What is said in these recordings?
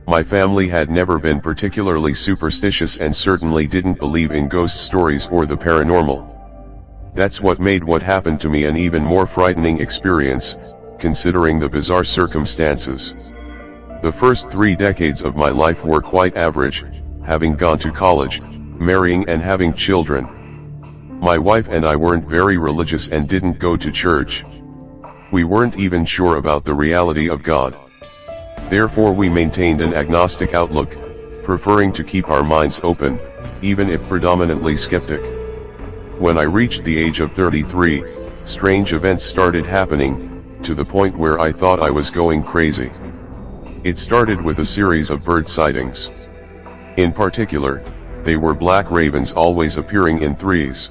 My family had never been particularly superstitious and certainly didn't believe in ghost stories or the paranormal. That's what made what happened to me an even more frightening experience, considering the bizarre circumstances. The first 3 decades of my life were quite average, having gone to college, marrying and having children. My wife and I weren't very religious and didn't go to church. We weren't even sure about the reality of God. Therefore we maintained an agnostic outlook, preferring to keep our minds open, even if predominantly skeptic. When I reached the age of 33, strange events started happening, to the point where I thought I was going crazy. It started with a series of bird sightings. In particular, they were black ravens always appearing in threes.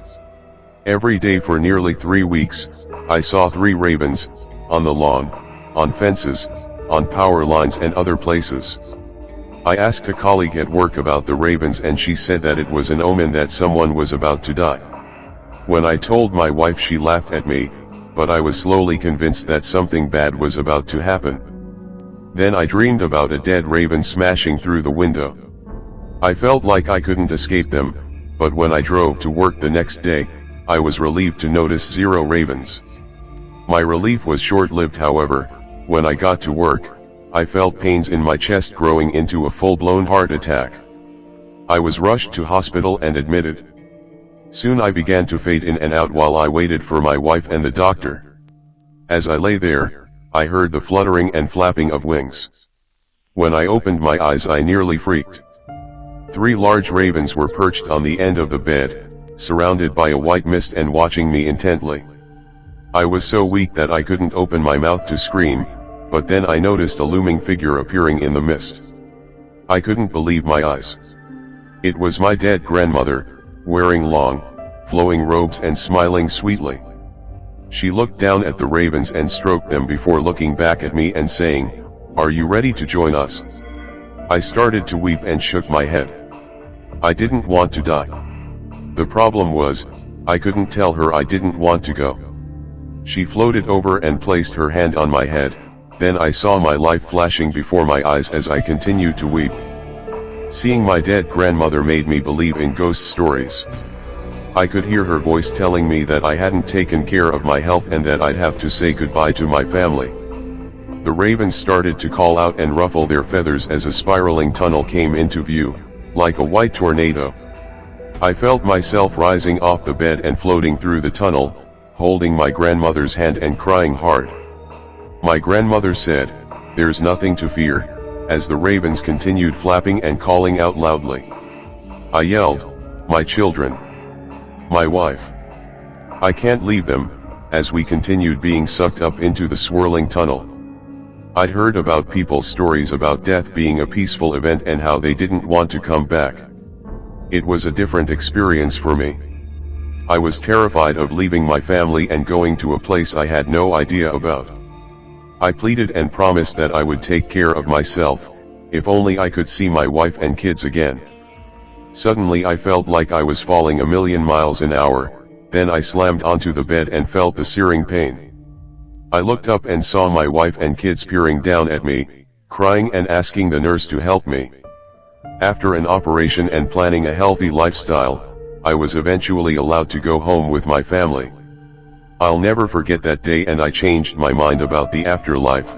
Every day for nearly 3 weeks, I saw 3 ravens, on the lawn, on fences, on power lines and other places. I asked a colleague at work about the ravens and she said that it was an omen that someone was about to die. When I told my wife, she laughed at me, but I was slowly convinced that something bad was about to happen. Then I dreamed about a dead raven smashing through the window. I felt like I couldn't escape them, but when I drove to work the next day, I was relieved to notice 0 ravens. My relief was short-lived, however. When I got to work, I felt pains in my chest growing into a full-blown heart attack. I was rushed to hospital and admitted. Soon I began to fade in and out while I waited for my wife and the doctor. As I lay there, I heard the fluttering and flapping of wings. When I opened my eyes, I nearly freaked. 3 large ravens were perched on the end of the bed, surrounded by a white mist and watching me intently. I was so weak that I couldn't open my mouth to scream, but then I noticed a looming figure appearing in the mist. I couldn't believe my eyes. It was my dead grandmother, wearing long, flowing robes and smiling sweetly. She looked down at the ravens and stroked them before looking back at me and saying, "Are you ready to join us?" I started to weep and shook my head. I didn't want to die. The problem was, I couldn't tell her I didn't want to go. She floated over and placed her hand on my head, then I saw my life flashing before my eyes as I continued to weep. Seeing my dead grandmother made me believe in ghost stories. I could hear her voice telling me that I hadn't taken care of my health and that I'd have to say goodbye to my family. The ravens started to call out and ruffle their feathers as a spiraling tunnel came into view, like a white tornado. I felt myself rising off the bed and floating through the tunnel, holding my grandmother's hand and crying hard. My grandmother said, "There's nothing to fear," as the ravens continued flapping and calling out loudly. I yelled, "My children! My wife! I can't leave them," as we continued being sucked up into the swirling tunnel. I'd heard about people's stories about death being a peaceful event and how they didn't want to come back. It was a different experience for me. I was terrified of leaving my family and going to a place I had no idea about. I pleaded and promised that I would take care of myself, if only I could see my wife and kids again. Suddenly I felt like I was falling a million miles an hour, then I slammed onto the bed and felt the searing pain. I looked up and saw my wife and kids peering down at me, crying and asking the nurse to help me. After an operation and planning a healthy lifestyle, I was eventually allowed to go home with my family. I'll never forget that day, and I changed my mind about the afterlife,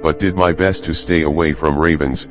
but did my best to stay away from ravens,